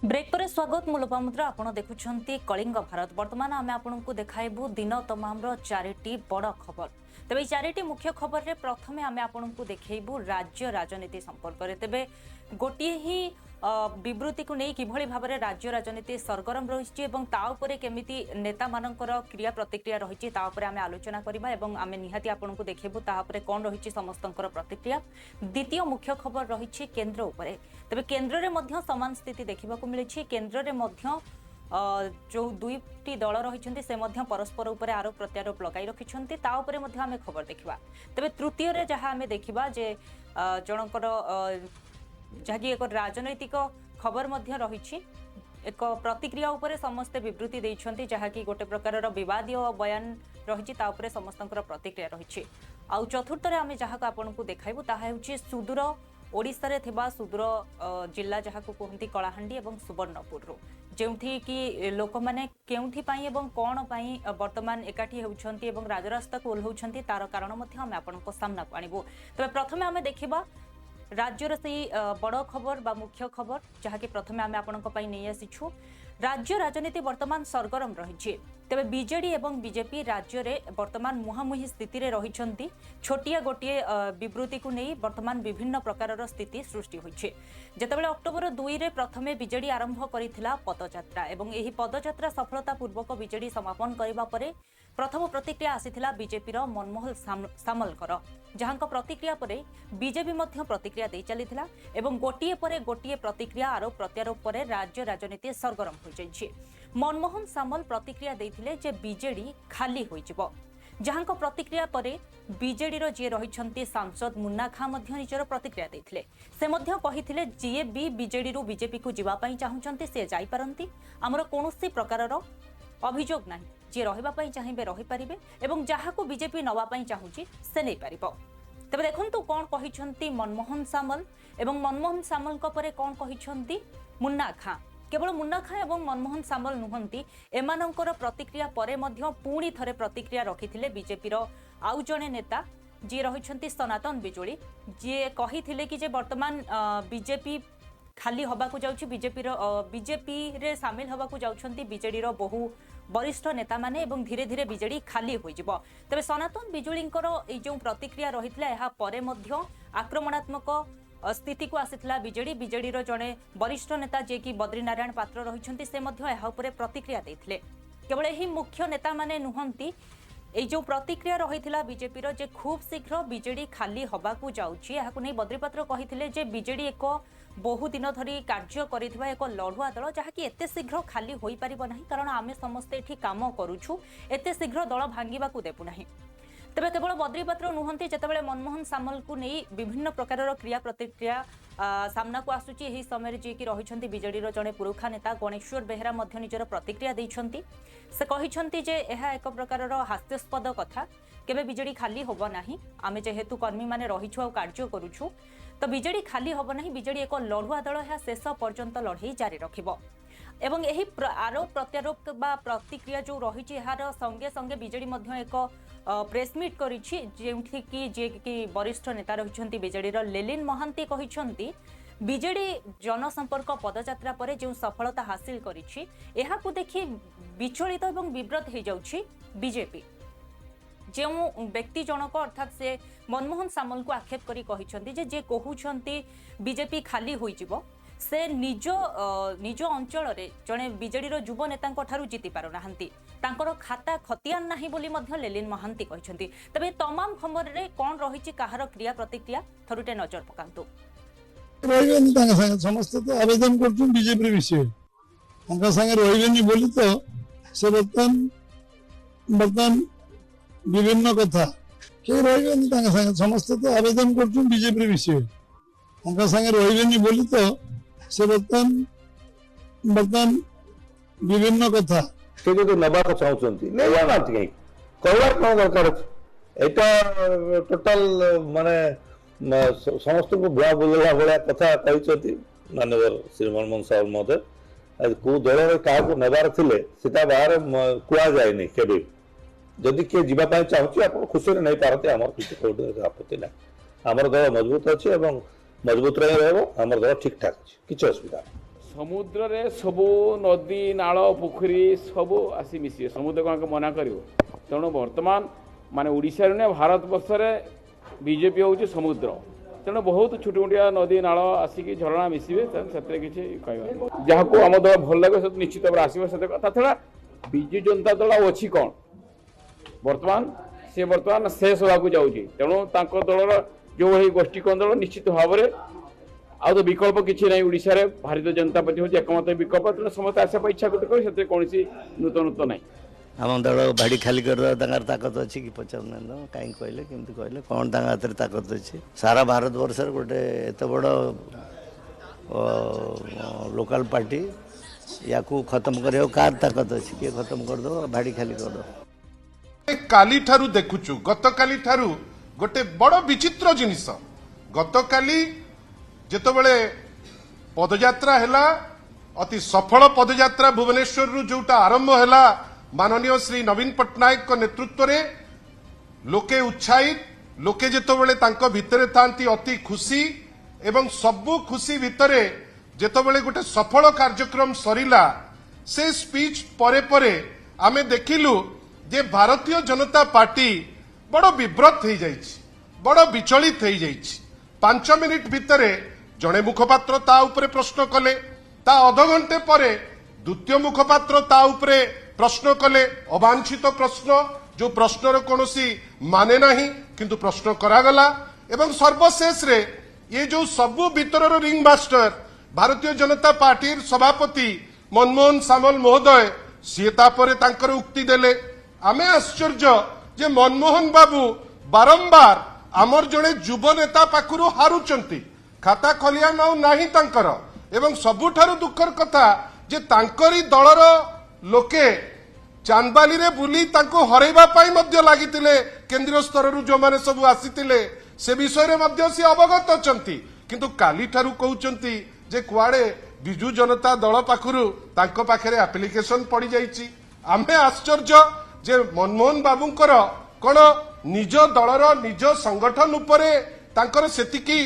Break पर स्वागत मु लोपामुद्रा आपण देखुछंती कलिंग भारत। वर्तमान आमे आपनकु देखाइबु दिन तमामर चारिटी बड़ खबर। तेबे चारिटी मुख्य खबर रे प्रथमे आमे आपनकु देखैबु राज्य राजनीति संपर्क रे। तेबे गोटिए ही विवृत्ति को नहीं किभଳି भाबरे राज्य राजनीति सरगरम रहिछि एवं ता उपरे केमिति नेता मानकर क्रिया प्रतिक्रिया रहिछि ता उपरे आमे आलोचना करिबा एवं आमे निहाती आपनकु देखैबु ता उपरे कोन रहिछि समस्तंकर प्रतिक्रिया। द्वितीय मुख्य खबर रहिछि केंद्र उपरे। तेबे केंद्र रे मध्य समान स्थिति देखिबा को मिलिछि। केंद्र रे मध्य जो दुईटी दल रही से मध्य परस्पर उपरे आरोप प्रत्यारोप लगाई रखिछंती ता उपरे मध्य आमे खबर देखिबा। तेबे तृतीय रे जहा आमे देखिबा जे जनकर जहाँकि एक राजनैतिक खबर मध्य रही एक प्रतिक्रिया उपरे समस्ते विवृत्ति देइछंती जहाँकि गोटे प्रकार विवादीय बयान रही समस्त प्रतिक्रिया रही। आउ चतुर्थ आम जहाँ आपको देखाइबु ताहा हेउछि सुदूर ओडिशा रे थिबा सुदूर जिला जहाँ को कहती कलाहांडी और सुवर्णपुर जेउठी कि लोक मैंने केउठी पाई एवं कौन पाई वर्तमान एकाठी होउछंती एवं राजरास्ता को ओल्हौछंती तार कारण मध्य आमे आपनको सामना को आनिबु। तबे प्रथमे आमे देखिबा राज्यर से बड़ खबर बा मुख्य खबर जहाँकि प्रथमे आमे आपनको पाई नै आसिछु। राज्य राजनीति वर्तमान सरगरम रही। तेबे बीजेडी एवं बीजेपी राज्य रे वर्तमान मुहांमुही स्थिति रे रहिछंती। छोटिया गोटे विवृत्ति को नहीं वर्तमान विभिन्न प्रकार स्थिति सृष्टि होइछे। जेतेबेले अक्टोबर 2 रे प्रथमे बीजेडी आरंभ करिथिला पदयात्रा एवं एही पदयात्रा सफलता पूर्वक बीजेडी समापन करिबा परे प्रथम प्रतिक्रिया आसीथिला बीजेपी रो मनमोहन सामलकर जहां प्रतिक्रिया परे बीजेपी मध्य प्रतिक्रिया दे चलीथिला एवं गोटिए परे गोटिए प्रतिक्रिया आरोप प्रत्यारोप परे राज्य राजनीति सरगरम हो जाइछे। मनमोहन सामल प्रतिक्रिया देथिले जे बीजेडी खाली होइजिबो जहां प्रतिक्रिया परे बीजेडी रो जे रहिछंती सांसद मुन्ना खां मध्य निजर प्रतिक्रिया देथिले। से मध्य कहिथिले जे बी बीजेडी रो बीजेपी को जिबा पई चाहुचंती से जाई पारंती हमर कोनोसी प्रकारर अभियोग नाही जे रहिबा पई चाहिबे रहि परिबे एवं जहाँ को बीजेपी नवा पई चाहुची से नै परिबो। तबे देखंतु कोन कहिछंती मनमोहन सामल एवं मनमोहन सामल को परे कोन कहिछंती मुन्ना खां। केवल मुन्ना खां एवं मनमोहन सामल नुहंती एमानंकर प्रतिक्रिया परे मध्य पुणी थरे प्रतिक्रिया रखिथिले बीजेपी रो आउ जणे नेता जे रहिछंती सनातन बिजुली जे कहिथिले कि जे वर्तमान बीजेपी खाली हवा को जाउछि बीजेपी रे शामिल हवा को जाउछंती बीजेडी रो बहु वरिष्ठ नेता माने एवं धीरे धीरे बीजेडी खाली होई जिवो। तबे सनातन बिजुलींकर ए जो प्रतिक्रिया रहितला एहा परे मध्य आक्रमणात्मक स्थिति को आसीथिला बीजेडी रो जणे वरिष्ठ नेता जे कि बद्रीनारायण पात्र रहिछंती से मध्य एहा उपरे प्रतिक्रिया देथिले। केवल एही मुख्य नेता माने नुहंती ए जो प्रतिक्रिया रहिथिला बीजेपी रो जे खूब शीघ्र बीजेडी खाली हवा को जाउछि एहा को नै बद्रीपात्र कहिथिले जे बीजेडी एक बहु दिन धरी कार्य करिथिबा एक लढुआ दल जहाँकि एते शीघ्र खाली होई परिबो नाही कारण आमे समस्त एठी काम करूछु एते शीघ्र दल भांगिबा को देबु नाही। तेबे केवल बद्रीपात्र नुहंती जेतेबेले मनमोहन सामल को नहीं विभिन्न प्रकार क्रिया प्रतिक्रिया सामना को आसुची एही समय जे कि रहिछंती बीजेडी रो जणे पुरुखा नेता गणेश्वर बेहेरा मध्य निजर प्रतिक्रिया दैछंती। से कहिछंती जे एहा एक प्रकार हास्यास्पद कथा केबे बीजेडी खाली होबो नाही आमे जेहेतु कर्मी माने रहिछु आ कार्य करूछु तो बीजेडी खाली होबो नाही बीजेडी एक लढुआ दल है शेष पर्यंत लड़ाई जारी रखिबो एवं एही आरोप प्रत्यारोप बा प्रतिक्रिया जो रही यार संगे संगे बीजेडी मध्य एक प्रेसमिट करिछि जेउठी कि जे कि वरिष्ठ नेता रहिछंती बीजेडी रो लेलिन महांती कहिछंती बीजेडी जनसंपर्क पदयात्रा परे जो सफलता हासिल करिछि एहा को देखि विचलित एवं विव्रत हो जाउछि बीजेपी। जो व्यक्ति जनक अर्थात से मनमोहन सामल को आक्षेप करी कहिछंती जे कहउछंती बीजेपी खाली होई जिवो से निज अंचल रे जणे बीजेडी रो युव नेता ठारू जीति पारु नाहंती तांकर खाता खतियान नाही बोली मध्य लेलिन महांती कहिछंती। तबे तमाम खबर रे कोन रहिछि काहार क्रिया प्रतिक्रिया थरुटे नजर पकांतु। रहिबेनी तांका संगे समस्त तो आवेदन करछुन बीजेपी विषय तांका संगे रहिबेनी बोली तो से बर्तमान विभिन्न कथा के रहिबेनी तांका संगे समस्त तो आवेदन करछुन बीजेपी विषय तांका संगे रहिबेनी बोली तो से बर्तमान विभिन्न कथा से जो नबा को चाहउछंती नै जानांती कहीं कहवार कोन दरकार एटा टोटल माने समस्त को भुआ बोलला भलिया कथा कहिछंती मानवर श्री मनमोहन साहब महोदय को दल क्या नेबार थिले सेटा बाहर कुआ जाए नहीं केबे जदि के जीवा पाए चाहूची आप खुशी नहीं पारते आमर किसी कोड आपत्ति ना आमर दल मजबूत अच्छी एवं मजबूत रही रहो आमर दल ठीक ठाक अच्छी किसी असुविधा नहीं। समुद्र रे सबू नदी नाल पोखरी सबू आसी मिसे समुद्र को मना कर तेणु बर्तमान माने ओडिशा रे भारत वर्ष रे बीजेपी हूँ समुद्र तेणु बहुत छोट मोटिया नदी नाल आसिक झरणा मिसवे से किसी कह जहाँ को आम दल भल लगे निश्चित भाव आसो से छड़ा विजु जनता दल अच्छी कौन बर्तमान शेष होगा जाऊँगी तेणु दलर जो ये गोष्ठी दल निश्चित भाव में आ तो विकल्प किसी ना ओडिशा रे भारतीय जनता पार्टी हूँ एकमत विकल्प तेणु समस्त आशा इच्छा कर कौन नूतनत्व ना आम दल भाड़ी खाली कर ताकत अच्छी कि पचार कहीं कहले केमती कहले कौन हाथ में ताकत अच्छी सारा भारत वर्ष गोटे एत बड़ लोकल पार्टी या खत्म कर कार ताकत अच्छी किए खत्म करदे भाड़ी खाली करदे काली ठारू देखुचु गतकाली ठारू गोटे बड़ विचित्र जिनिस गतकाली जेतबेले पदयात्रा हैला अति सफल पदयात्रा भुवनेश्वर रु जोटा आरंभ हैला माननीय श्री नवीन पट्टनायक को नेतृत्व रे लोके उत्साहित लोके जेतबेले तांको भितरे थांती अति खुशी एवं सबु खुशी भितरे जेतबेले गोटे सफल कार्यक्रम सरिला से स्पीच परे परे आमे देखिलु जे भारतीय जनता पार्टी बड़ विब्रत हो जाइछि बड़ विचलित हो जाइछि 5 मिनिट भितरे जड़े मुखपात्र ता उपरे प्रश्न कले ता अध घंटे परे द्वितीय मुखपात्र ता उपरे प्रश्न कले अवांछित प्रश्न जो प्रश्नर कोनोसी माने नाही किंतु प्रश्न करागला एवं सर्वशेष रे ये जो सबु भीतर ring master Bharatiya Janata party सभापति मनमोहन सामल महोदय सी तापर तांकर उक्ति देले आमे आश्चर्य जे मनमोहन बाबू बारंबार आमर जड़े युव नेता पाखु हारुचंती खाता खलिया नाउ नाही तांकर एवं सबुठारु दुखर कथा जे तांकरी दलर लोके चांदबाली रे बुली तांको हरैबा पाई मध्य लागितिले केंद्रीय स्तर रु जो माने सब आसीतिले से विषय रे मध्य से अवगत अछंती किंतु काली ठारु कहउचंती जे कुआडे बिजू जनता दल पाखुरु तांको पाखरे एप्लिकेशन पड़ी जाईची आमे आश्चर्य जे मनमोहन बाबूंकर कोन निज दलर निज संगठन उपरे तांकर सेतिकी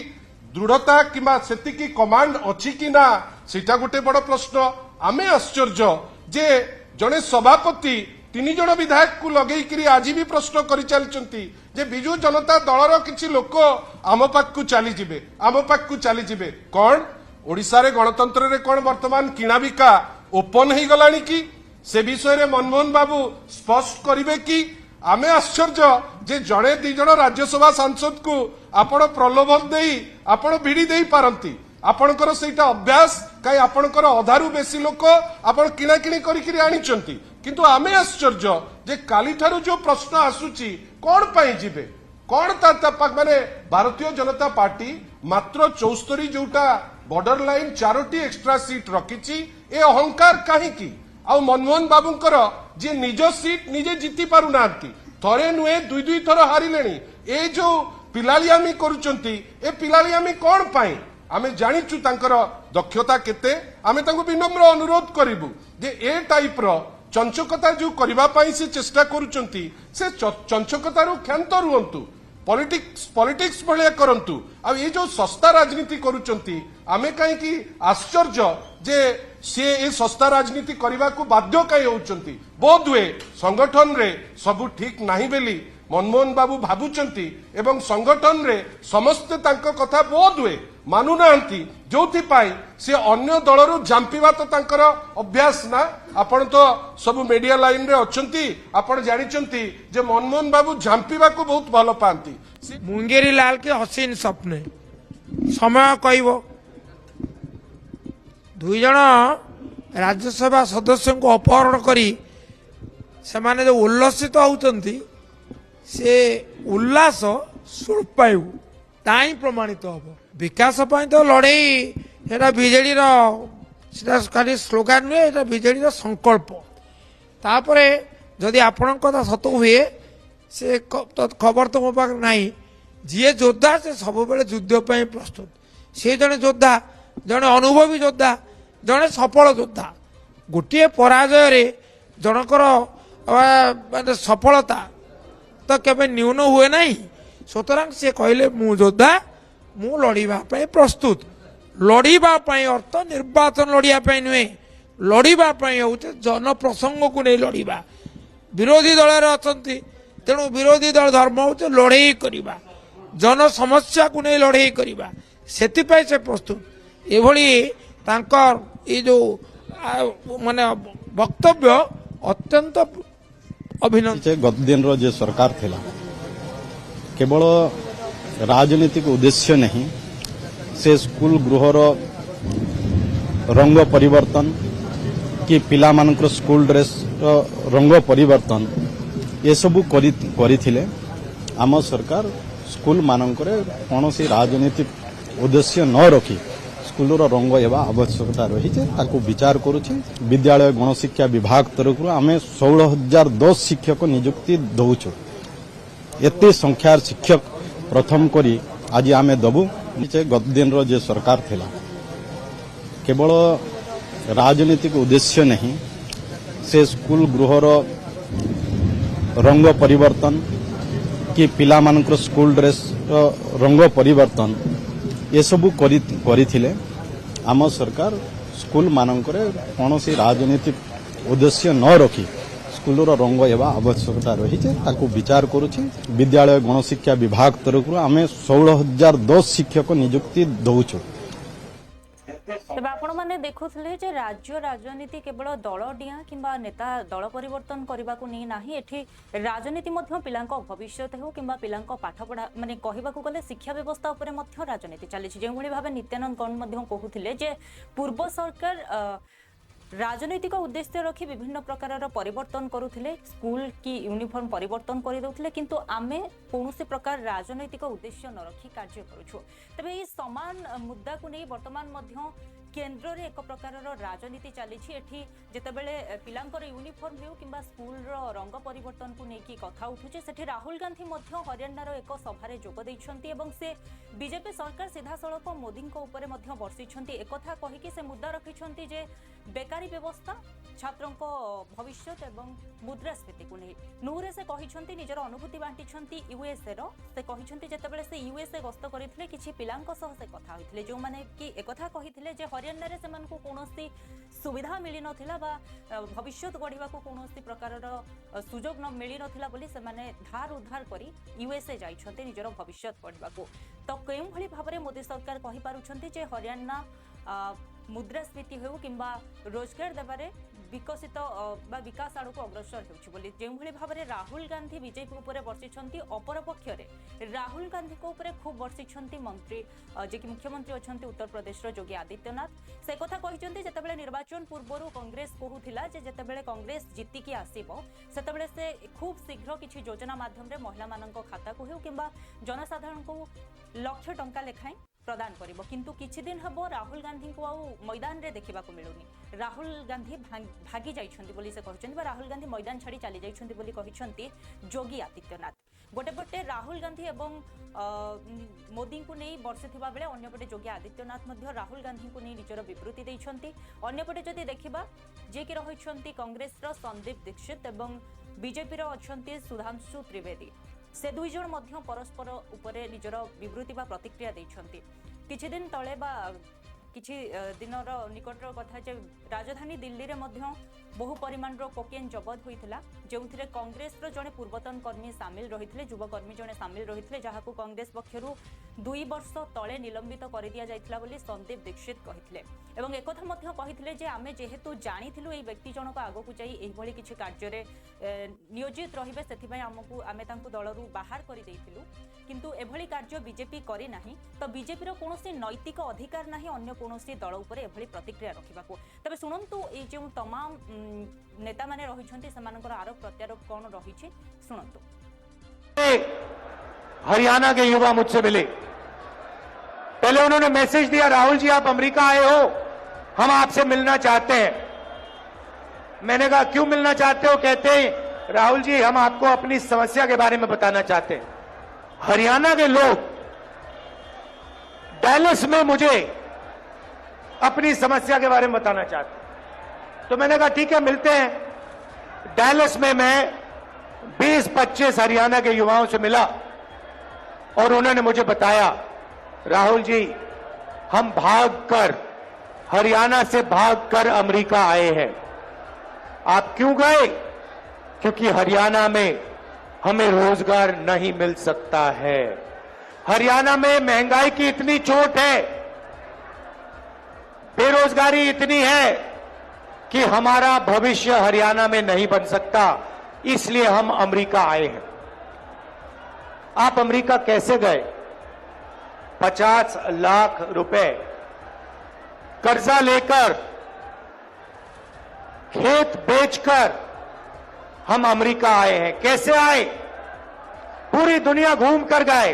दृढ़ता किंबा सेतिकी कमांड अछि कि ना सेटा गोटे बड़ प्रश्न आमे आश्चर्य जे जड़े सभापति 3 जन विधायक को लगेकरी आज भी प्रश्न कर चलती जे बिजू जनता दलर किसी लोक आम पाखु चली जिबे कौन ओडिशा रे गणतंत्र रे कौन वर्तमान किणा बिका ओपन हो गलानी कि से विषय रे मनमोहन बाबू स्पष्ट करिवे कि आमे आश्चर्य जे जड़े 2 जन राज्यसभा सांसद को आपण प्रलोभन देई आपण भिड़ी देई पारंती आपणकर सेटा अभ्यास कई आपणकर अधारू बेसी लोक आपण किणाकिणी करिकरी आनिचंती किंतु आमे आश्चर्य जे काली ठारू जो प्रश्न आसुची कोन पई जिबे कोन ता माने भारतीय जनता पार्टी मात्र 74 जोटा बॉर्डर लाइन 4टी एक्स्ट्रा सीट रखिची ए अहंकार काहे की आ मनमोहन बाबूंकर जे निज सीट निजे जीति पारु नांती थरे नुए 2 थर हारिलेनी ए जो पिलालियामी करूचंती ए पिलालियामी कोन पई आमे जानिचु तांकर दक्षता केते आमे तांको विनम्र अनुरोध करिबु जे ए टाइप रो चंचकता जो करबा पई से चेष्टा करूचंती से चंचकता रु क्षांत रुहंतु पॉलिटिक्स भलिया करंतु आ ये जो सस्ता राजनीति करूचंती आमे काहे की आश्चर्य जे से ए सस्ता राजनीति करबा को बाध्य काहे होउचंती बोधवे संगठन रे सब ठीक नाही बेली मनमोहन बाबू भाबुचंती एवं संगठन रे समस्त तांको कथा बोधवे मानु नांती जोथि पाई से अन्य दलरु जांपिवा तो तांकर अभ्यास ना आपण तो सब मीडिया लाइन रे अछंती आपण जानिचंती जे मनमोहन बाबू जांपिवा को बहुत भलो पांती मुंगेरी लाल के हसीन सपने समय कहबो 2 जन राज्यसभा सदस्य को अपहरण करी से माने जो उल्लसित होउचंती से उल्लास स्वल्पायु ताई प्रमाणित हम विकास तो लड़ई एटा बीजेडी खाली स्लोगान नुहे एटा बीजेडी संकल्प तापरे जदि आपण कथा सत हुए से खबर तो मो पाख नहीं जी योद्धा से सब युद्ध पर प्रस्तुत से जड़े योद्धा जड़े अनुभवी योद्धा जड़े सफल योद्धा गोटे पराजय रे जनकर माने सफलता तो केबे न्यून हुए नहीं सुतरां से कहले मु योद्धा मु लड़ीबा प्रस्तुत लड़िबा अर्थ निर्वाचन लड़िया नुहे लड़िबा हूँ जनप्रसंग को नहीं लड़िबा विरोधी दल अच्छा तेणु विरोधी दल धर्म हूँ लड़े करवा जन समस्या को नहीं लड़े करवा से प्रस्तुत एभली तांकर ये जो माने वक्तव्य अत्यंत अभिनंदन। गत दिन जो सरकार थिला केवल राजनीतिक उद्देश्य नहीं से स्कूल गृहर रंग परिवर्तन कि पिला मानकर स्कूल ड्रेस रंग परिवर्तन ये सब करिथिले आम सरकार स्कूल मानकर कौन सी राजनीतिक उद्देश्य न रखी स्कूल रंग एवं आवश्यकता रही विचार करुछि। विद्यालय गणशिक्षा विभाग तरफ आम 16,010 शिक्षक नियुक्ति दौचु एते संख्यार शिक्षक प्रथम करी आज आम दबु। गत दिन जो सरकार थिला केवल राजनीतिक उद्देश्य नहीं से स्कूल गृहर रंग परिवर्तन कि पिला मानकर स्कूल ड्रेस रंग परिवर्तन ये सब करिथिले आम सरकार स्कूल मानकर कौन सी राजनीतिक उद्देश्य न रखी स्कूल रंग एवं आवश्यकता रही विचार करुछि। विद्यालय गणशिक्षा विभाग तरफ आम 16,010 शिक्षक नियुक्ति दौचु। तेज आपण मैंने देखुले जे राज्य राजनीति केवल दल डिया किंबा नेता दल परिवर्तन करने को नहीं ना एठी राजनीति मध्य पिलांको भविष्य हो किंबा पिलांको पाठ पढ़ा माने कहबाकू गले शिक्षा व्यवस्था उपरे मध्य राजनीति चली जो भाव नित्यानंद गौड़ मध्य कहते जे पूर्व सरकार राजनैतिक उद्देश्य रखी विभिन्न प्रकार परिवर्तन करुथिले स्कूल की यूनिफॉर्म परिवर्तन करदे किंतु आमे कौनसी प्रकार राजनैतिक उद्देश्य न रखी कार्य करूछु। तबे ये समान मुद्दा को नहीं वर्तमान मध्य केन्द्र रे एक प्रकार राजनीति चली जितेबले पिलांकर यूनिफॉर्म हो कि स्कूल रंग परिवर्तन को लेकिन कथा उठुचे सेठी राहुल गांधी मध्य हरियाणार एक सभारे जोग देइछंती एवं से बीजेपी सरकार सीधा सड़क मोदी उपरे मध्य बर्षिछंती एकथा कहिकी से मुद्दा रखिछंती जे बेकारी व्यवस्था छात्रों भविष्य एवं मुद्रास्फीति को नहीं नूरे से कहिछंती निजर अनुभूति बांटिछंती यूएसए रो से कहिछंती जेतेबेले से यूएसए गस्त करिथिले किछि पिलांक सह से कथा होइथिले जो माने कि एकथा कहिथिले जे हरियाणा रे सेमानकु कोनोसी सुविधा मिली नथिला बा भविष्य गढ़िबा को कोनोसी प्रकार सुजोग न मिली नथिला बोली सेमाने धार उद्धार करी यूएसए जाइछंती निजर भविष्य गढ़िबा को तो केउ भली भाबरे मोदी सरकार कहि पारुछंती जे हरियाणा मुद्रास्फीति हो किंबा रोजगार देवारे विकसित विकास आड़ को अग्रसर होली जो भाव में राहुल गांधी बीजेपी उपर बर्षिंट अपर पक्षरे राहुल गांधी को ऊपर खूब बर्षिंट मंत्री जे कि मुख्यमंत्री अच्छा उत्तर प्रदेश योगी आदित्यनाथ से कथा कहते जितेबाला निर्वाचन पूर्व कांग्रेस कहूला जितेबाला कांग्रेस जीतिकी आसब से से खूब शीघ्र किसी योजना माध्यम महिला मान खाता को हो कि जनसाधारण को लक्ष टंका लेखाएं प्रदान करिबो किंतु किछि दिन हबो राहुल गांधी को आउ मैदान रे देखिबा को मिलुनी राहुल गांधी भागी जाइछंती बोली से कहछंती बा राहुल गांधी मैदान छाड़ी चली जाइछंती बोली कहछंती योगी आदित्यनाथ गोटे पटे राहुल गांधी एवं मोदी को नहीं बर्षिथिबा बेले अन्य पटे योगी आदित्यनाथ मध्य राहुल गांधी को नहीं निजर विवृत्ति दैछंती अन्य पटे जदि देखिबा जे कि रहिछंती कांग्रेस रो संदीप दीक्षित एवं बीजेपी रो अछंती सुधांशु त्रिवेदी से दुई जन मध्य परस्पर उपरे निजर विवृत्ति बा प्रतिक्रिया दैछंती किछि दिन तळे बा किछि दिनर निकटर कथा जे राजधानी दिल्ली रे मध्य बहु परिमाण रो कोकेन जबत होइथिला जेउथिरे कांग्रेस रो जने पूर्वतन कर्मी शामिल रहिथिले युवकर्मी जने शामिल रहिथिले जहाकू कांग्रेस पक्षरु 2 वर्ष तळे निलंबित कर दिया जाइथिला बोली संदीप दीक्षित कहिथिले एवं एकथा मध्य कहिथिले जे आमे जेहेतु जानिथिलु एई व्यक्ति जनक आगकू जाई एही भली किछि कार्य रे नियोजित रहिबे सेथि पय हमकू आमे तांकू दलरु बाहर करि दैथिलु किंतु एभली कार्य बीजेपी करि नाही तो बीजेपी रो कोनोसी नैतिक अधिकार नाही अन्य कोनोसी दल उपरे एभली प्रतिक्रिया रखिबाकू तबे सुनंतु ए जे तमाम नेता माने रहिछंती सेमानकर आरोप प्रत्यारोप कौन रही सुनंतु। हरियाणा के युवा मुझसे मिले, पहले उन्होंने मैसेज दिया राहुल जी आप अमेरिका आए हो, हम आपसे मिलना चाहते हैं। मैंने कहा क्यों मिलना चाहते हो? कहते हैं राहुल जी हम आपको अपनी समस्या के बारे में बताना चाहते हैं। हरियाणा के लोग डैलस में मुझे अपनी समस्या के बारे में बताना चाहते हैं, तो मैंने कहा ठीक है मिलते हैं। डैलस में मैं 20-25 हरियाणा के युवाओं से मिला और उन्होंने मुझे बताया राहुल जी हम भागकर, हरियाणा से भागकर अमेरिका आए हैं। आप क्यों गए? क्योंकि हरियाणा में हमें रोजगार नहीं मिल सकता है। हरियाणा में महंगाई की इतनी चोट है, बेरोजगारी इतनी है कि हमारा भविष्य हरियाणा में नहीं बन सकता। इसलिए हम अमेरिका आए हैं। आप अमेरिका कैसे गए? 50 लाख रुपए कर्जा लेकर, खेत बेचकर हम अमेरिका आए हैं। कैसे आए? पूरी दुनिया घूम कर गए।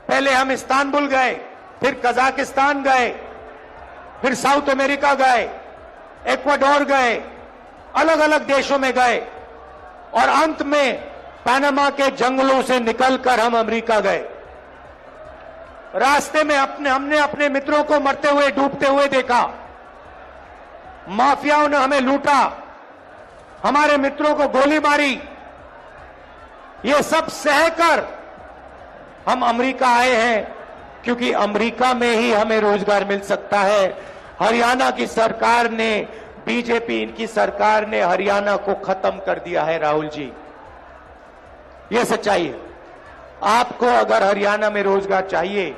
पहले हम इस्तांबुल गए, फिर कजाकिस्तान गए, फिर साउथ अमेरिका गए, इक्वाडोर गए, अलग अलग देशों में गए और अंत में पनामा के जंगलों से निकलकर हम अमेरिका गए। रास्ते में हमने अपने मित्रों को मरते हुए, डूबते हुए देखा। माफियाओं ने हमें लूटा, हमारे मित्रों को गोली मारी। ये सब सहकर हम अमेरिका आए हैं, क्योंकि अमेरिका में ही हमें रोजगार मिल सकता है। हरियाणा की सरकार ने, बीजेपी इनकी सरकार ने हरियाणा को खत्म कर दिया है। राहुल जी, यह सच्चाई है। आपको अगर हरियाणा में रोजगार चाहिए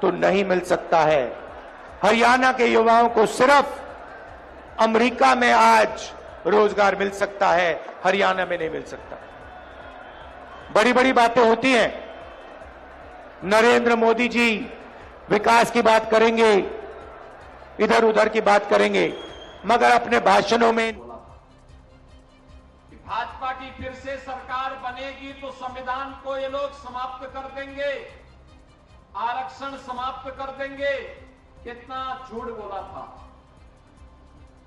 तो नहीं मिल सकता है। हरियाणा के युवाओं को सिर्फ अमेरिका में आज रोजगार मिल सकता है, हरियाणा में नहीं मिल सकता। बड़ी बड़ी बातें होती हैं। नरेंद्र मोदी जी विकास की बात करेंगे, इधर उधर की बात करेंगे, मगर अपने भाषणों में भाजपा की फिर से सरकार बनेगी तो संविधान को ये लोग समाप्त कर देंगे, आरक्षण समाप्त कर देंगे। कितना झूठ बोला था।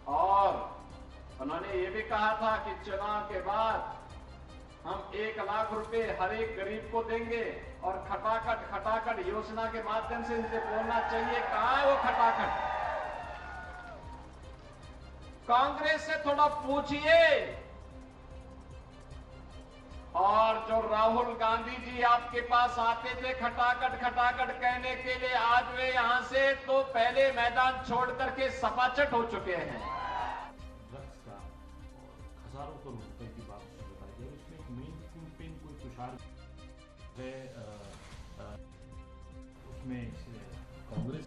और उन्होंने ये भी कहा था कि चुनाव के बाद हम 1 लाख रुपए हर एक गरीब को देंगे और खटाखट योजना के माध्यम से इनसे बोलना चाहिए, कहां है वो खटाखट? कांग्रेस से थोड़ा पूछिए। और जो राहुल गांधी जी आपके पास आते थे खटाखट कहने के लिए, आज वे यहां से तो पहले मैदान छोड़ करके सपाचट हो चुके हैं। हजारों करोड़ रुपए की बात बताई है, उसमें एक मेन किंगपिन कोई तुषार है, उसमें कांग्रेस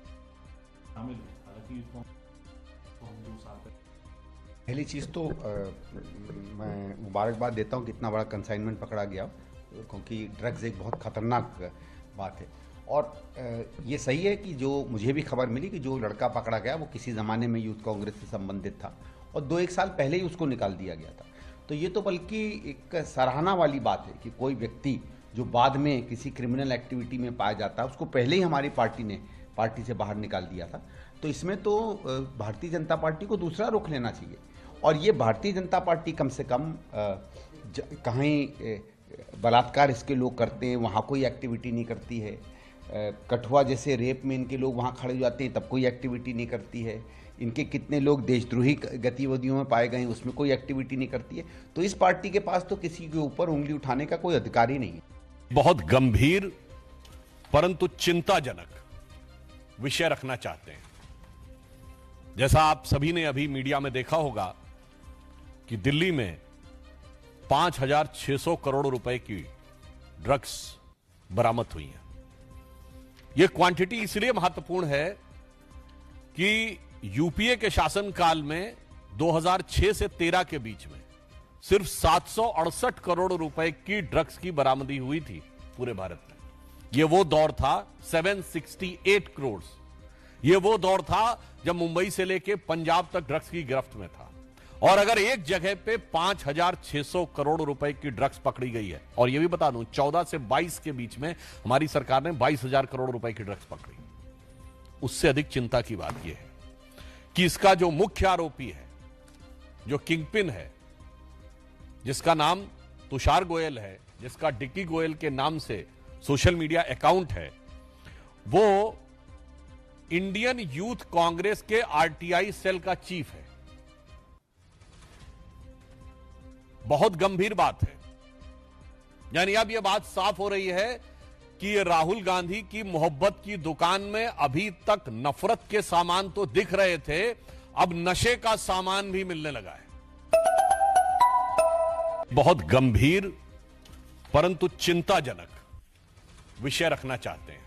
शामिल है। हालांकि हम 2 साल तक पहली चीज़ तो मैं मुबारकबाद देता हूँ कि इतना बड़ा कंसाइनमेंट पकड़ा गया, क्योंकि ड्रग्स एक बहुत ख़तरनाक बात है। और ये सही है कि जो मुझे भी खबर मिली कि जो लड़का पकड़ा गया वो किसी ज़माने में यूथ कांग्रेस से संबंधित था और 2-1 साल पहले ही उसको निकाल दिया गया था। तो ये तो बल्कि एक सराहना वाली बात है कि कोई व्यक्ति जो बाद में किसी क्रिमिनल एक्टिविटी में पाया जाता है उसको पहले ही हमारी पार्टी ने पार्टी से बाहर निकाल दिया था। तो इसमें तो भारतीय जनता पार्टी को दूसरा रुख लेना चाहिए। और ये भारतीय जनता पार्टी कम से कम कहीं बलात्कार इसके लोग करते हैं वहाँ कोई एक्टिविटी नहीं करती है, कठुआ जैसे रेप में इनके लोग वहाँ खड़े हो जाते हैं तब कोई एक्टिविटी नहीं करती है, इनके कितने लोग देशद्रोही गतिविधियों में पाए गए हैं उसमें कोई एक्टिविटी नहीं करती है। तो इस पार्टी के पास तो किसी के ऊपर उंगली उठाने का कोई अधिकार ही नहीं है। बहुत गंभीर परंतु चिंताजनक विषय रखना चाहते हैं। जैसा आप सभी ने अभी मीडिया में देखा होगा कि दिल्ली में 5,600 करोड़ रुपए की ड्रग्स बरामद हुई हैं। यह क्वांटिटी इसलिए महत्वपूर्ण है कि यूपीए के शासनकाल में 2006 से 13 के बीच में सिर्फ 768 करोड़ रुपए की ड्रग्स की बरामदी हुई थी पूरे भारत में। यह वो दौर था 768 करोड़। यह वो दौर था जब मुंबई से लेकर पंजाब तक ड्रग्स की गिरफ्त में था। और अगर एक जगह पे 5,600 करोड़ रुपए की ड्रग्स पकड़ी गई है, और यह भी बता दूं 14 से 22 के बीच में हमारी सरकार ने 22,000 करोड़ रुपए की ड्रग्स पकड़ी, उससे अधिक चिंता की बात यह है कि इसका जो मुख्य आरोपी है, जो किंगपिन है, जिसका नाम तुषार गोयल है, जिसका डिक्की गोयल के नाम से सोशल मीडिया अकाउंट है, वो इंडियन यूथ कांग्रेस के आरटीआई सेल का चीफ है। बहुत गंभीर बात है। यानी अब यह बात साफ हो रही है कि ये राहुल गांधी की मोहब्बत की दुकान में अभी तक नफरत के सामान तो दिख रहे थे, अब नशे का सामान भी मिलने लगा है। बहुत गंभीर परंतु चिंताजनक विषय रखना चाहते हैं।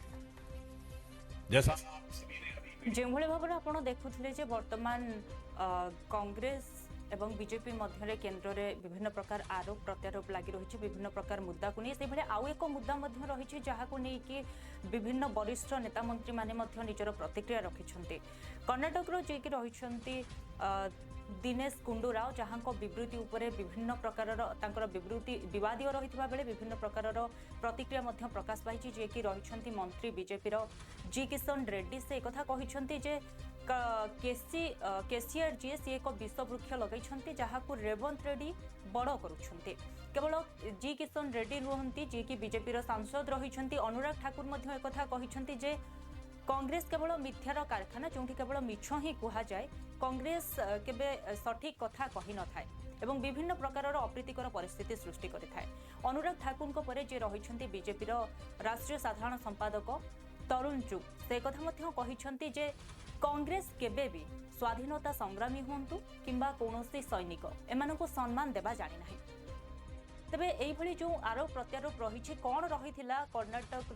जैसा जो भाव में आप देखुले वर्तमान कांग्रेस एवं बीजेपी मध्य केन्द्र में विभिन्न प्रकार आरोप प्रत्यारोप लगी रही, विभिन्न प्रकार मुद्दा को नहीं से आउ एक मुद्दा रही जहाँ को लेकिन विभिन्न वरिष्ठ नेता मंत्री माने निजर प्रतिक्रिया रखिंट। कर्णाटक जी रही दिनेश गुंडूराव जहाँ विवृत्ति उपरे विभिन्न प्रकार विवृत्ति विवादीय रही बेले विभिन्न प्रकार प्रतिक्रिया प्रकाश पाई जे कि रही मंत्री बीजेपी जी किशन रेड्डी से एक कहते जे केसीआर जी सी एक विषवृक्ष लगे जहाँ रेवंत रेड्डी बड़ करुँच। केवल जी किशन रेड्डी नुहति जी कि बीजेपी सांसद रही अनुराग ठाकुर एक कहते जे कांग्रेस केवल मिथ्यार कारखाना जो केवल मिछ ही कहुए, कांग्रेस केबे सठिक कथा कही न थाए एवं विभिन्न प्रकार अप्रीतिकर परिस्थिति सृष्टि करिथाए। अनुराग ठाकुर परे जे रहिछन्ति बीजेपी राष्ट्रीय साधारण संपादक तरुण चुग से कथा मध्य कहिछन्ति जे कांग्रेस केबे भी स्वाधीनता संग्रामी हुंतु किंबा कौनसी सैनिक एमानकु सम्मान देबा जानि नाही। तबे एई भली जो आरोप प्रत्यारोप रही कौन रही कर्णाटक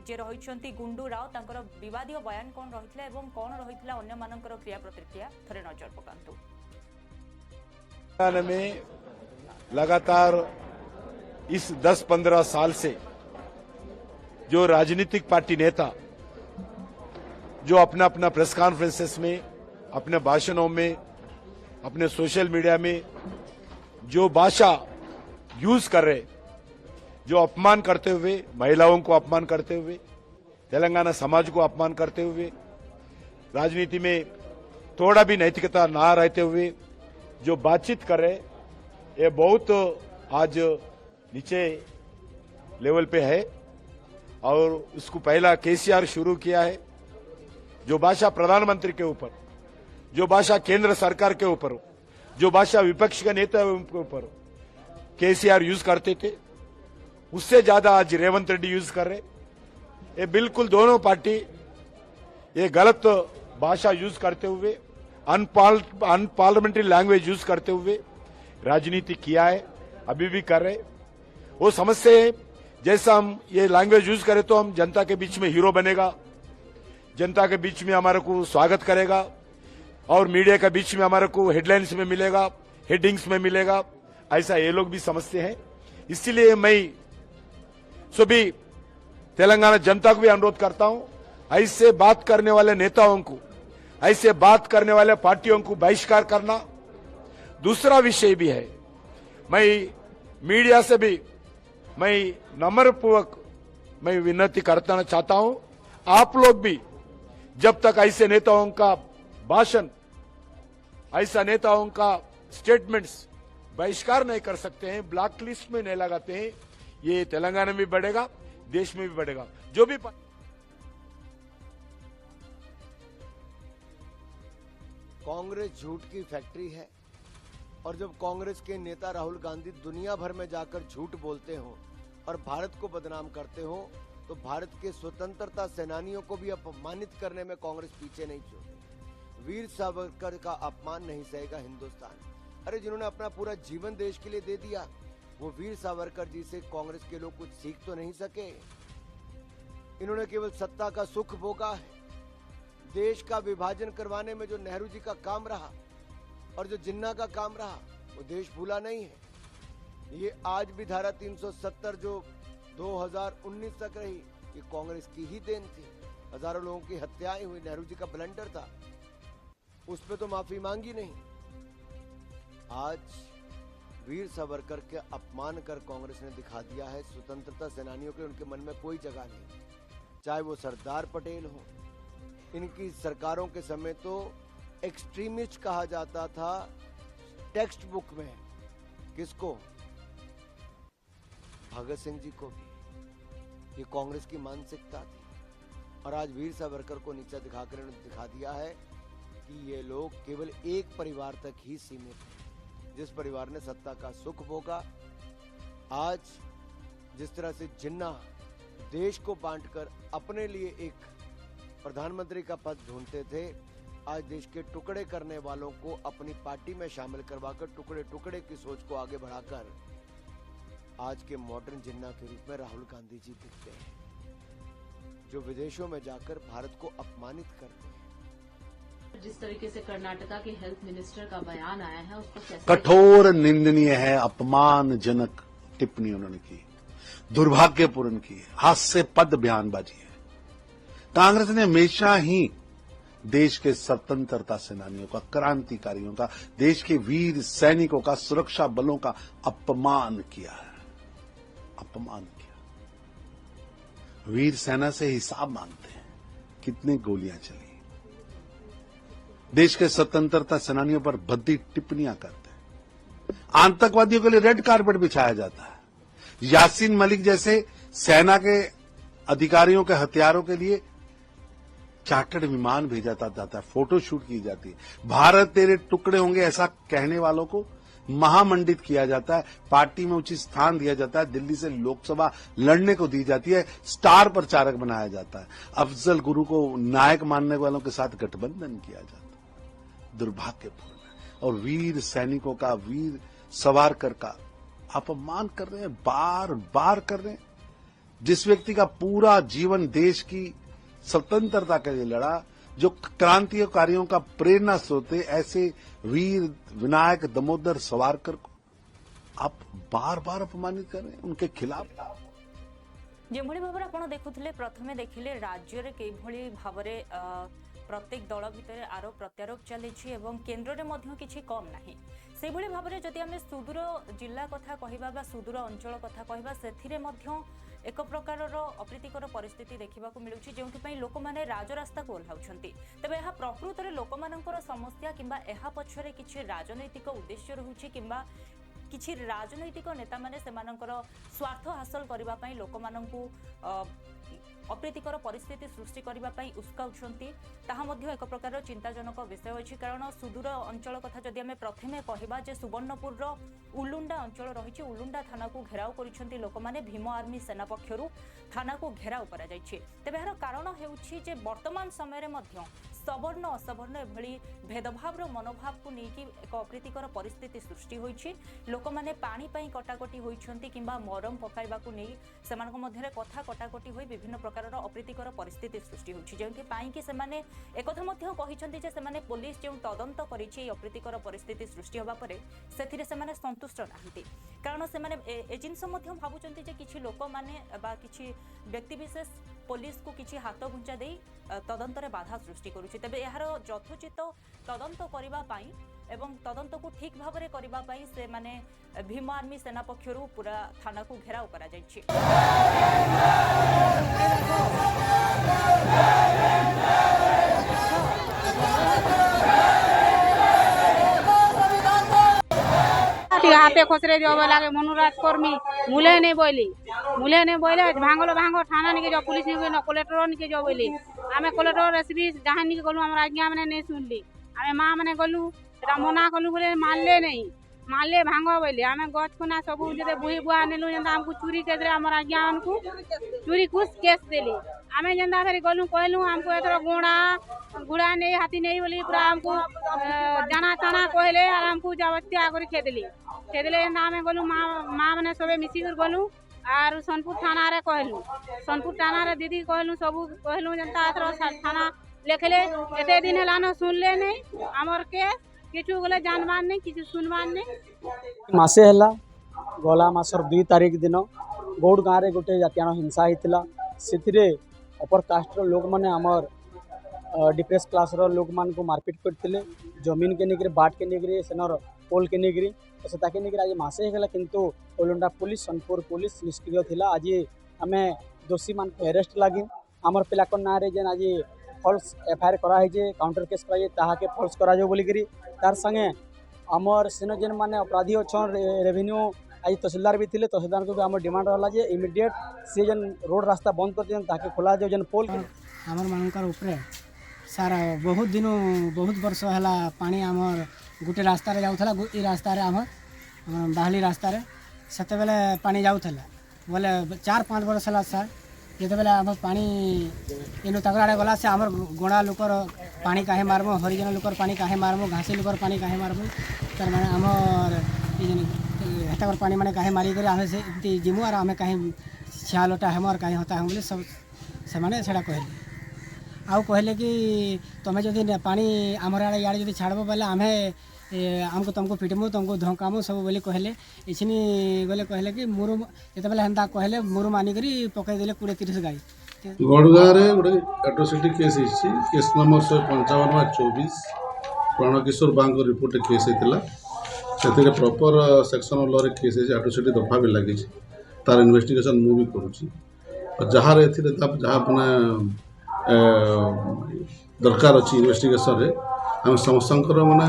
जे रही गुंडू राव तांकर विवादीय बयान कौन रही एवं कौन रही अन्य मानकर क्रिया प्रतिक्रिया थरे नजर पकांतु। में लगातार इस 10-15 साल से जो राजनीतिक पार्टी नेता जो अपना अपना प्रेस कॉन्फ्रेंसेस में, अपने भाषणों में, अपने सोशल मीडिया में जो भाषा यूज कर रहे, जो अपमान करते हुए, महिलाओं को अपमान करते हुए, तेलंगाना समाज को अपमान करते हुए, राजनीति में थोड़ा भी नैतिकता ना रहते हुए जो बातचीत कर रहे, ये बहुत आज नीचे लेवल पे है। और उसको पहला केसीआर शुरू किया है। जो भाषा प्रधानमंत्री के ऊपर, जो भाषा केंद्र सरकार के ऊपर, जो भाषा विपक्ष के नेता के ऊपर केसीआर यूज करते थे, उससे ज्यादा आज रेवंत रेड्डी यूज कर रहे। ये बिल्कुल दोनों पार्टी ये गलत भाषा यूज करते हुए, अनपार्लियामेंट्री लैंग्वेज यूज करते हुए राजनीति किया है, अभी भी कर रहे। वो समझते हैं जैसा हम ये लैंग्वेज यूज करें तो हम जनता के बीच में हीरो बनेगा, जनता के बीच में हमारे को स्वागत करेगा और मीडिया के बीच में हमारे को हेडलाइंस में मिलेगा, हेडिंग्स में मिलेगा, ऐसा ये लोग भी समझते हैं। इसीलिए मैं सभी तेलंगाना जनता को भी अनुरोध करता हूं, ऐसे बात करने वाले नेताओं को, ऐसे बात करने वाले पार्टियों को बहिष्कार करना। दूसरा विषय भी है, मैं मीडिया से भी मैं नम्रपूर्वक मैं विनती करना चाहता हूं, आप लोग भी जब तक ऐसे नेताओं का भाषण, ऐसा नेताओं का स्टेटमेंट्स बहिष्कार नहीं कर सकते हैं, ब्लैक लिस्ट में नहीं लगाते हैं, ये तेलंगाना में भी बढ़ेगा, देश में भी बढ़ेगा। जो भी कांग्रेस झूठ की फैक्ट्री है और जब कांग्रेस के नेता राहुल गांधी दुनिया भर में जाकर झूठ बोलते हो और भारत को बदनाम करते हो तो भारत के स्वतंत्रता सेनानियों को भी अपमानित करने में कांग्रेस पीछे नहीं छोड़ती। वीर सावरकर का अपमान नहीं सहेगा हिंदुस्तान। अरे जिन्होंने अपना पूरा जीवन देश के लिए दे दिया, वो वीर सावरकर जी से कांग्रेस के लोग कुछ सीख तो नहीं सके। इन्होंने केवल सत्ता का सुख भोगा है। देश का विभाजन करवाने में जो नेहरू जी का काम रहा और जो जिन्ना का काम रहा, वो देश भूला नहीं है। ये आज भी धारा 370 जो 2019 तक रही, ये कांग्रेस की ही देन थी। हजारों लोगों की हत्याएं हुई, नेहरू जी का ब्लंडर था, उस पे तो माफी मांगी नहीं। आज वीर सावरकर के अपमान कर कांग्रेस ने दिखा दिया है स्वतंत्रता सेनानियों के उनके मन में कोई जगह नहीं। चाहे वो सरदार पटेल हो, इनकी सरकारों के समय तो एक्सट्रीमिस्ट कहा जाता था टेक्स्ट बुक में। किसको? भगत सिंह जी को भी। ये कांग्रेस की मानसिकता थी और आज वीर सावरकर को नीचा दिखाकर इन्होंने दिखा दिया है कि ये लोग केवल एक परिवार तक ही सीमित हैं, जिस परिवार ने सत्ता का सुख भोगा। आज जिस तरह से जिन्ना देश को बांटकर अपने लिए एक प्रधानमंत्री का पद ढूंढते थे, आज देश के टुकड़े करने वालों को अपनी पार्टी में शामिल करवाकर टुकड़े टुकड़े की सोच को आगे बढ़ाकर आज के मॉडर्न जिन्ना के रूप में राहुल गांधी जी दिखते हैं, जो विदेशों में जाकर भारत को अपमानित करते हैं। जिस तरीके से कर्नाटका के हेल्थ मिनिस्टर का बयान आया है उस पर कैसे कठोर निंदनीय है, अपमानजनक टिप्पणी उन्होंने की, दुर्भाग्यपूर्ण की, हास्यास्पद बयानबाजी है। कांग्रेस ने हमेशा ही देश के स्वतंत्रता सेनानियों का, क्रांतिकारियों का, देश के वीर सैनिकों का, सुरक्षा बलों का अपमान किया है, अपमान किया। वीर सेना से हिसाब मांगते हैं, कितनी गोलियां चली, देश के स्वतंत्रता सेनानियों पर भद्दी टिप्पणियां करते हैं, आतंकवादियों के लिए रेड कारपेट बिछाया जाता है, यासीन मलिक जैसे सेना के अधिकारियों के हथियारों के लिए चार्टर्ड विमान भेजा जाता है, फोटो शूट की जाती है, भारत तेरे टुकड़े होंगे ऐसा कहने वालों को महामंडित किया जाता है, पार्टी में उचित स्थान दिया जाता है, दिल्ली से लोकसभा लड़ने को दी जाती है, स्टार प्रचारक बनाया जाता है, अफजल गुरु को नायक मानने वालों के साथ गठबंधन किया जाता है। दुर्भाग्यपूर्ण है। और वीर सैनिकों का, वीर सावरकर का अपमान कर रहे हैं, बार बार कर रहे हैं। जिस व्यक्ति का पूरा जीवन देश की स्वतंत्रता के लिए लड़ा, जो क्रांतिकारियों का प्रेरणा स्रोत है, ऐसे वीर विनायक दामोदर सावरकर को आप बार बार अपमानित कर रहे हैं, उनके खिलाफ। जेभଳି भाବରେ ଆପଣ ଦେଖୁଥିଲେ ପ୍ରଥମେ ଦେଖିଲେ ରାଜ୍ୟରେ କିଭଳି ଭାବରେ प्रत्येक दल भितर आरोप प्रत्यारोप चली एवं केन्द्र में किसी कम नहीं सेभଳି भाବରେ जदि आम सुदूर जिला कथा कहवा बा सुदूर अंचल कथा कहवा से एक प्रकार अप्रीतिकर परिस्थिति देखा मिलूँ जो लोक मैंने राजरास्ता को ओह्लाउछंती तेबे यह प्रकृत में लोक मानकर समस्या किंबा यह पछरे किछि राजनैतिक उद्देश्य रहुछि किंबा किछि राजनैतिक नेता माने सेमानकर स्वार्थ हासिल करबा पई लोक माननकु अप्रीतिकर परिस्थिति सृष्टि करने उस्काउछंती ताहा मध्य एक प्रकार चिंताजनक विषय अछि कारण सुदूर अंचल कथा जदि आमे प्रथमे कहिबा जे सुवर्णपुर उलुंडा अंचल रही उलुंडा थाना को घेराव करिसेंती लोक माने भीम आर्मी सेना पक्षरु थाना को घेराव करा जायछि तेबे एहार कारण हेउछि जे वर्तमान समय रे मध्य सवर्ण असवर्ण एभली भेदभाव मनोभाव को लेकिन एक अप्रीतिकर परिस्थिति सृष्टि होइछि लोक माने पानी पई कटाकटी होइछंती किंबा मरम पकाइबा को नै सेमानक मध्यरे कथा कटाकटी होई विभिन्न प्रकार अप्रीतिकर परिस्थिति सृष्टि होइछि जेंति पाई कि सेमाने एकथा मध्य कहिछंती जे सेमाने पुलिस जे तदंत करिछि अप्रीतिकर परिस्थिति सृष्टि होबा परे सेथिरे सेमाने संतुष्ट नाहंती कारण सेमाने ए जिंस मध्य भाबुचंती जे किछि लोक माने बा किछि व्यक्ति विशेष पुलिस को किछि हाथ गुंचा दे तदंतरे बाधा सृष्टि करुछि तेबे एहार यथोचित तदंत करिबा पई एवं तदंत को ठीक भाव में करबा पई से माने भीम आर्मी सेना पक्षरु पूरा थाना को घेराव करा जायछि हाथे खोसरे जो लगे मनुराज कर्मी मुले नहीं बोले भांगलो भांगो थाना निके जो पुलिस निके कलेक्टर निके जो बोली आमे कलेक्टर एसपी जहां निके गलु हमर आज्ञा माने नहीं सुनली आमे मां माने गलु सेटा मना कलु बोले मानले भांगो बोले आमे गछ कोना सब जते बुही बुआ नेलु जंदा हमको चोरी केस रे हमर आज्ञा मानकु चोरी कुछ केस देली आमे जंदा फेरी गलु कहलु हमको एतर घोड़ा नहीं हाथी नहीं बोली पूरा हमको जाना ताना कहले और हमको जबरदस्ती आगरी खेदेली आमे गलु माँ मैंने सबे मिसिकर गलु और सोनपुर थाना रे कहलु सोनपुर थाना रे दीदी कहलु सब कहलु जनता थाना लिखले एते दिन है न सुनले नहीं आमर के किछु गले जानबार नहीं किछु सुनबार नहीं मासे हला गला मासर 2 तारीख दिन गौड़ गाँव रे गोटे जातियान हिंसा होता से अपर कास्ट लोक मैंने आमर डिप्रेस क्लास लोक मान को मारपिट करते जमीन के निकरी बाट के निकरी सेनर पोल के निकरी तो से ताके निकरी आज मासे होगा किंतु ओलंडा पुलिस सोनपुर पुलिस निष्क्रिय थिला आज आम दोषी मान को अरेस्ट लगी आमर पिला ना रे जेन आज फल्स एफआईआर कराई काउंटर केस कराई ताहाके फल्स करा जो बोलिकरी तार संगे आमर सेन जेन माने अपराधी अच्छन रेवेन्यू आज तहसीलदार भी थे तहसीलदार को भी आम डिमांड रहा जे इमिडिएट से जेन रोड रास्ता बंद कर दियन ताके खोला जो जेन पोल आमर मानकर ऊपर सारा बहुत दिन बहुत वर्ष है पानी आमर गोटे रास्तार जाऊला ये रास्तार आमर बाहली रास्तार से पानी जाऊला बोले 4-5 वर्ष है सर ଯେତେବେଳେ ଆମ ପାଣି ଏନୁ ତାଙ୍କର ଆଡ଼େ ଗଲା ସେ ଆମର ଗଣା ଲୋକର ପାଣି କାहे ମାରମୁ ହରିଜନ ଲୋକର ପାଣି କାहे ମାରମୁ ଘାସି ଲୋକର ପାଣି କାहे ମାରମୁ ତାର ମାନେ ଆମର ହେଟାକର ପାଣି ମାନେ କାहे ମାରିକରି ଆମେ ସେ ଏମିତି ଯିମୁ ଆର୍ ଆମେ କାହିଁ ଛିଆଲଟା ହେମୁ ଆର୍ କାହିଁ ହତା ହେମୁ ବୋଲି ସବୁ ସେମାନେ ସେଇଟା କହିଲେ ଆଉ କହିଲେ କି ତମେ ଯଦି ପାଣି ଆମର ଆଡ଼େ ଇଆଡ଼େ ଯଦି ଛାଡ଼ବ ବୋଲେ ଆମେ ଆମକୁ ତୁମକୁ ପିଟମୁ ତୁମକୁ ଧମକାମୁ ସବୁ ବୋଲି କହିଲେ ଏଇଛିନି ଗଲେ କହିଲେ କି ମୁରୁ ଯେତେବେଳେ ହେନ୍ତା କହିଲେ ମୁରୁ ମାନିକରି ପକାଇଦେଲେ 20-30 ଗାଈ ଗଡ଼ଗାଁରେ ଗୋଟେ ଆଟ୍ରୋସିଟି କେସ୍ ହେଇଛି କେସ୍ ନମ୍ବର 155/24 ପ୍ରାଣକିଶୋର ବାଙ୍କ ରିପୋର୍ଟ କେସ୍ ହେଇଥିଲା ସେଥିରେ ପ୍ରପର ସେକ୍ସନ ଲରେ କେସ୍ ହେଇଛି ଆଟ୍ରୋସିଟି ଦଫା ବି ଲାଗିଛି ତାର ଇନଭେଷ୍ଟିଗେସନ୍ ମୁଁ ବି କରୁଛି ଯାହାର ଏଥିରେ ଯାହା ମାନେ ଦରକାର ଅଛି ଇନଭେଷ୍ଟିଗେସନ୍ରେ ଆମେ ସମସ୍ତଙ୍କର ମାନେ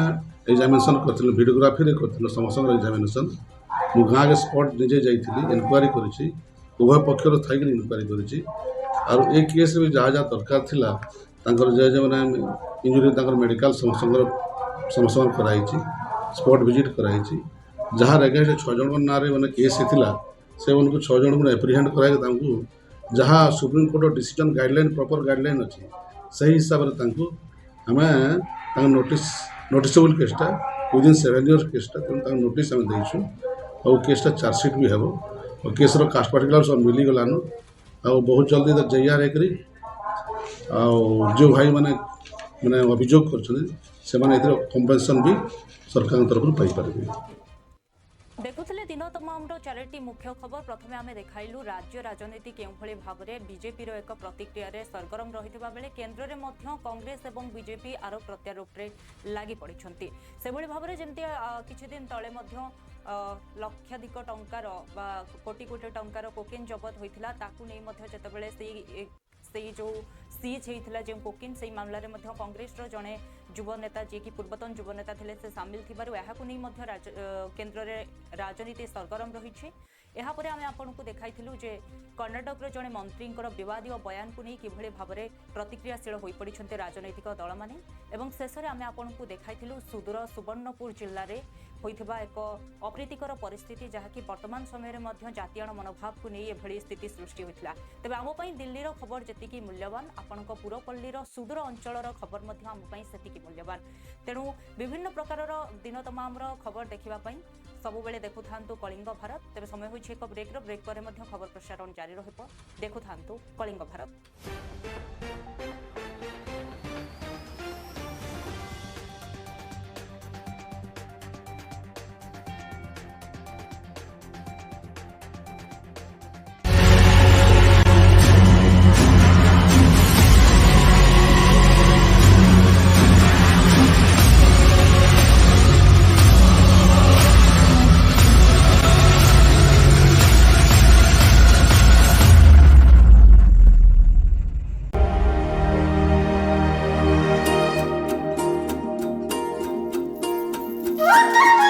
ଏକ୍ଜାମିନେସନ୍ କରିଥିଲୁ ଭିଡ଼ିଓଗ୍ରାଫିରେ କରିଥିଲୁ ସମସ୍ତଙ୍କର ଏକ୍ଜାମିନେସନ୍ ମୁଁ ଗାଁରେ ସ୍ପଟ୍ ନିଜେ ଯାଇଥିଲି ଇନକ୍ୱାରି କରିଛି ଉଭୟ ପକ୍ଷରୁ ଥାଇକିରି ଇନକ୍ୱାରି କରିଛି ଆଉ ଏ କେସ୍ରେ ବି ଯାହା ଯାହା ଦରକାର ଥିଲା ତାଙ୍କର ମାନେ ଇଞ୍ଜୁରୀ ତାଙ୍କର ମେଡ଼ିକାଲ ସମସ୍ତଙ୍କର କରାହେଇଛି ସ୍ପଟ୍ ଭିଜିଟ୍ କରାହେଇଛି ଯାହାର ଏଗେନ୍ଷ୍ଟ 6 ଜଣଙ୍କ ନାଁରେ ମାନେ କେସ୍ ହେଇଥିଲା ସେମାନଙ୍କୁ 6 ଜଣଙ୍କୁ ଏପ୍ରିହେଣ୍ଡ କରାହେଇକି ତାଙ୍କୁ ଯାହା ସୁପ୍ରିମକୋର୍ଟର ଡିସିଜନ୍ ଗାଇଡ଼ଲାଇନ୍ ପ୍ରପର ଗାଇଡ଼ଲାଇନ୍ ଅଛି ସେହି ହିସାବରେ ତାଙ୍କୁ ଆମେ ତାଙ୍କ ନୋଟିସେବୁଲ୍ କେସ୍ଟା ୱିଦିନ୍ 7 ଇୟର୍ସ କେସ୍ଟା ତେଣୁ ତାଙ୍କୁ ନୋଟିସ୍ ଆମେ ଦେଇଛୁ ଆଉ କେସ୍ଟା ଚାର୍ଜସିଟ୍ ବି ହେବ ଆଉ କେସ୍ର କାଷ୍ଟ ପାର୍ଟିକୁଲାର ସବୁ ମିଳିଗଲାନ ଆଉ ବହୁତ ଜଲ୍ଦି ଜେଆର୍ ହେଇକରି ଆଉ ଯେଉଁ ଭାଇମାନେ ମାନେ ଅଭିଯୋଗ କରିଛନ୍ତି ସେମାନେ ଏଥିରେ କମ୍ପେନସନ୍ ବି ସରକାରଙ୍କ ତରଫରୁ ପାଇପାରିବେ। ଦେଖୁଥିଲେ ଦିନ ତମାମର 4ଟି ମୁଖ୍ୟ ଖବର ପ୍ରଥମେ ଆମେ ଦେଖାଇଲୁ ରାଜ୍ୟ ରାଜନୀତି କେଉଁଭଳି ଭାବରେ ବିଜେପିର ଏକ ପ୍ରତିକ୍ରିୟାରେ ସରଗରମ ରହିଥିବା ବେଳେ କେନ୍ଦ୍ରରେ ମଧ୍ୟ କଂଗ୍ରେସ ଏବଂ ବିଜେପି ଆରୋପ ପ୍ରତ୍ୟାରୋପରେ ଲାଗି ପଡ଼ିଛନ୍ତି ସେଭଳି ଭାବରେ ଯେମିତି କିଛି ଦିନ ତଳେ ମଧ୍ୟ ଲକ୍ଷାଧିକ ଟଙ୍କାର ବା କୋଟି କୋଟି ଟଙ୍କାର କୋକେନ୍ ଜବତ ହୋଇଥିଲା ତାକୁ ନେଇ ମଧ୍ୟ ଯେତେବେଳେ ସେଇ ଯେଉଁ ସିଜ୍ ହେଇଥିଲା ଯେଉଁ କୋକେନ୍ ସେଇ ମାମଲାରେ ମଧ୍ୟ କଂଗ୍ରେସର ଜଣେ ଯୁବ ନେତା ଯିଏକି ପୂର୍ବତନ ଯୁବ ନେତା ଥିଲେ ସେ ସାମିଲ ଥିବାରୁ ଏହାକୁ ନେଇ ମଧ୍ୟ କେନ୍ଦ୍ରରେ ରାଜନୀତି ସରଗରମ ରହିଛି ଏହାପରେ ଆମେ ଆପଣଙ୍କୁ ଦେଖାଇଥିଲୁ ଯେ କର୍ଣ୍ଣାଟକର ଜଣେ ମନ୍ତ୍ରୀଙ୍କର ବିବାଦୀୟ ବୟାନକୁ ନେଇ କିଭଳି ଭାବରେ ପ୍ରତିକ୍ରିୟାଶୀଳ ହୋଇପଡ଼ିଛନ୍ତି ରାଜନୈତିକ ଦଳମାନେ ଏବଂ ଶେଷରେ ଆମେ ଆପଣଙ୍କୁ ଦେଖାଇଥିଲୁ ସୁଦୂର ସୁବର୍ଣ୍ଣପୁର ଜିଲ୍ଲାରେ ହୋଇଥିବା ଏକ ଅପ୍ରୀତିକର ପରିସ୍ଥିତି ଯାହାକି ବର୍ତ୍ତମାନ ସମୟରେ ମଧ୍ୟ ଜାତୀୟ ମନୋଭାବକୁ ନେଇ ଏଭଳି ସ୍ଥିତି ସୃଷ୍ଟି ହୋଇଥିଲା ତେବେ ଆମ ପାଇଁ ଦିଲ୍ଲୀର ଖବର ଯେତିକି ମୂଲ୍ୟବାନ ଆପଣଙ୍କ ପୁରପଲ୍ଲୀର ସୁଦୂର ଅଞ୍ଚଳର ଖବର ମଧ୍ୟ ଆମ ପାଇଁ ସେତିକି ମୂଲ୍ୟବାନ ତେଣୁ ବିଭିନ୍ନ ପ୍ରକାରର ଦିନ ତମାମର ଖବର ଦେଖିବା ପାଇଁ ସବୁବେଳେ ଦେଖୁଥାନ୍ତୁ କଳିଙ୍ଗ ଭାରତ ତେବେ ସମୟ ହୋଇଛି ଏକ ବ୍ରେକ୍ର ବ୍ରେକ୍ ପରେ ମଧ୍ୟ ଖବର ପ୍ରସାରଣ ଜାରି ରହିବ ଦେଖୁଥାନ୍ତୁ କଳିଙ୍ଗ ଭାରତ। What?